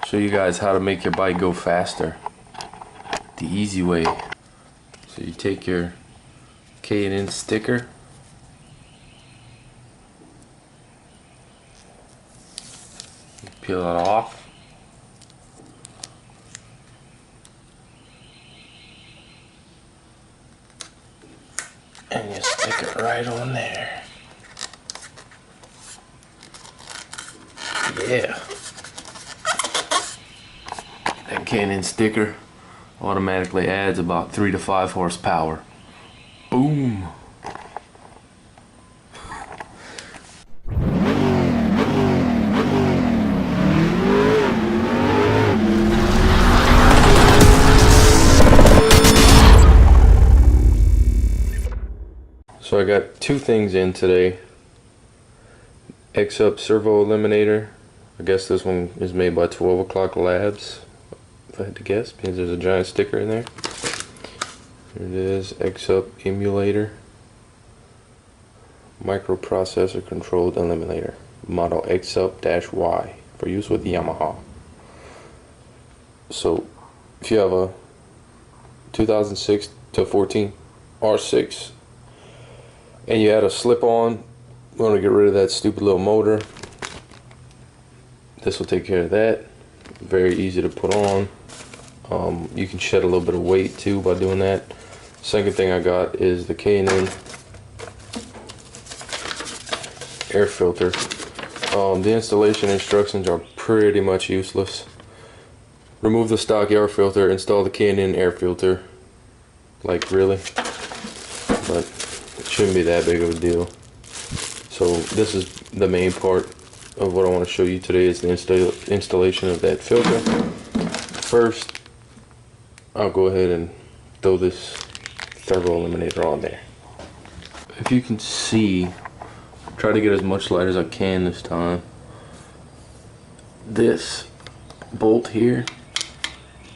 Show you guys how to make your bike go faster the easy way. So you take your K&N sticker, you peel it off, and you stick it right on there. Yeah. That K&N sticker automatically adds about 3 to 5 horsepower. Boom. So I got 2 things in today. Exup Servo Eliminator. I guess this one is made by 12 O'Clock Labs, if I had to guess, because there's a giant sticker in there. Here it is, Exup Emulator. Microprocessor controlled eliminator. Model Exup-Y for use with Yamaha. So if you have a 2006 to 14 R6 and you had a slip-on, want to get rid of that stupid little motor, this will take care of that. Very easy to put on. You can shed a little bit of weight too by doing that. Second thing I got is the K&N air filter. The installation instructions are pretty much useless. Remove the stock air filter, install the K&N air filter. Like, really? But it shouldn't be that big of a deal. So this is the main part of what I want to show you today, is the installation of that filter. First, I'll go ahead and throw this servo eliminator on there. If you can see, try to get as much light as I can this time. This bolt here,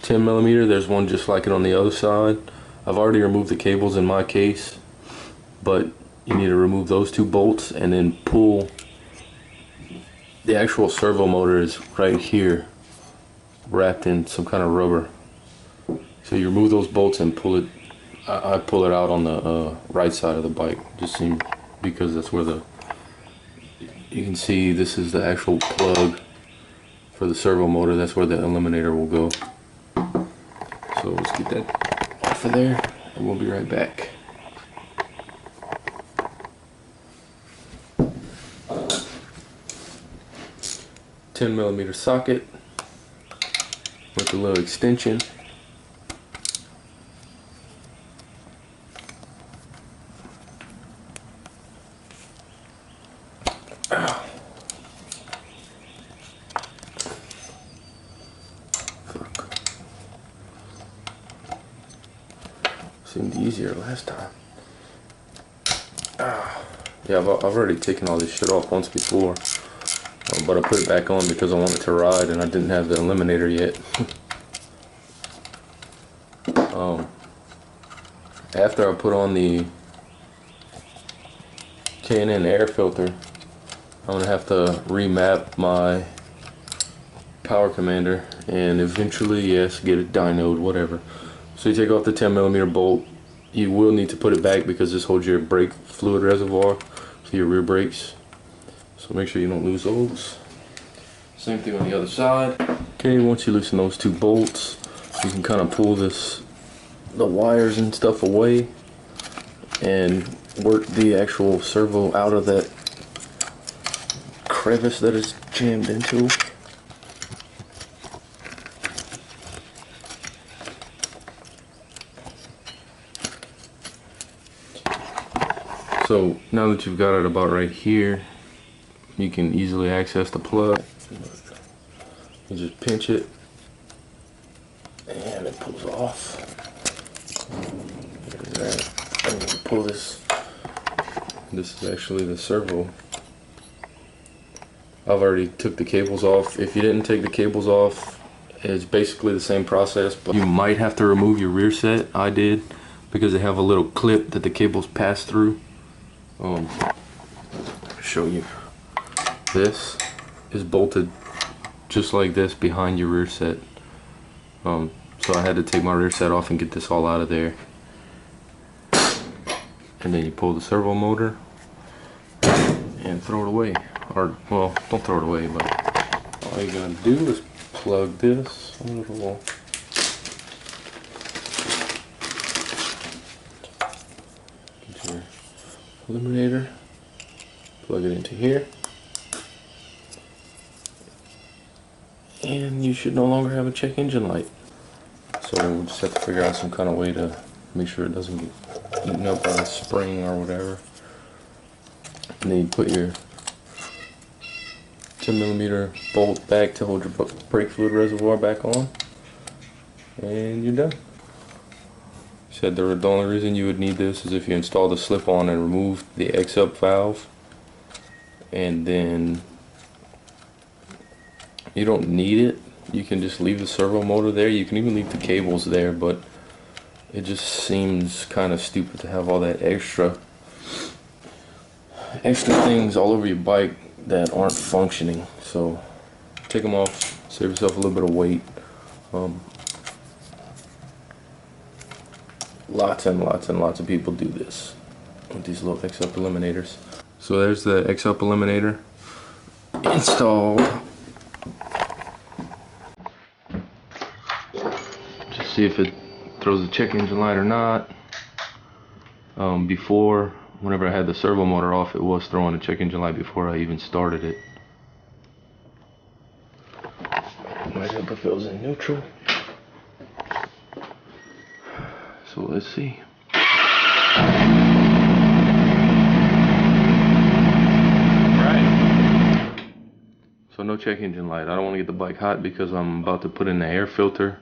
10mm, there's one just like it on the other side. I've already removed the cables in my case, but you need to remove those 2 bolts and then pull. The actual servo motor is right here, wrapped in some kind of rubber. So you remove those bolts and pull it. I pull it out on the right side of the bike, just because that's where you can see this is the actual plug for the servo motor. That's where the eliminator will go. So let's get that off of there, and we'll be right back. A 10mm socket with a little extension. Seemed easier last time. Yeah, I've already taken all this shit off once before, but I put it back on because I wanted to ride and I didn't have the eliminator yet. After I put on the K&N air filter, I'm gonna have to remap my power commander and eventually, yes, get it dynoed, whatever. So you take off the 10mm bolt. You will need to put it back because this holds your brake fluid reservoir for your rear brakes. So make sure you don't lose those. Same thing on the other side. Okay, once you loosen those 2 bolts, you can kind of pull the wires and stuff away and work the actual servo out of that crevice that it's jammed into. So now that you've got it about right here, you can easily access the plug. You just pinch it and it pulls off. Look at that. I'm gonna pull this. This is actually the servo. I've already took the cables off. If you didn't take the cables off, it's basically the same process, but you might have to remove your rear set. I did, because they have a little clip that the cables pass through. Show you. This is bolted just like this behind your rear set. So I had to take my rear set off and get this all out of there. And then you pull the servo motor and throw it away. Or, well, don't throw it away, but all you're gonna do is plug this little get your eliminator, plug it into here, and you should no longer have a check engine light. So we'll just have to figure out some kind of way to make sure it doesn't get eaten up by the spring or whatever. And then you put your 10mm bolt back to hold your brake fluid reservoir back on, and you're done. Said the only reason you would need this is if you install the slip-on and remove the Exup valve, and then you don't need it. You can just leave the servo motor there. You can even leave the cables there, but it just seems kind of stupid to have all that extra things all over your bike that aren't functioning. So take them off, save yourself a little bit of weight. Lots and lots of people do this with these little Exup Eliminators. So there's the Exup Eliminator installed. Just see if it throws the check engine light or not. Before, whenever I had the servo motor off, it was throwing a check engine light before I even started it. Might help if it was in neutral. So let's see. Right. So no check engine light. I don't want to get the bike hot because I'm about to put in the air filter.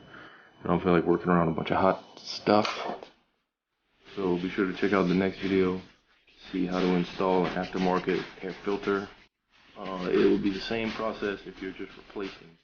I don't feel like working around a bunch of hot stuff. So be sure to check out the next video to see how to install an aftermarket air filter. It will be the same process if you're just replacing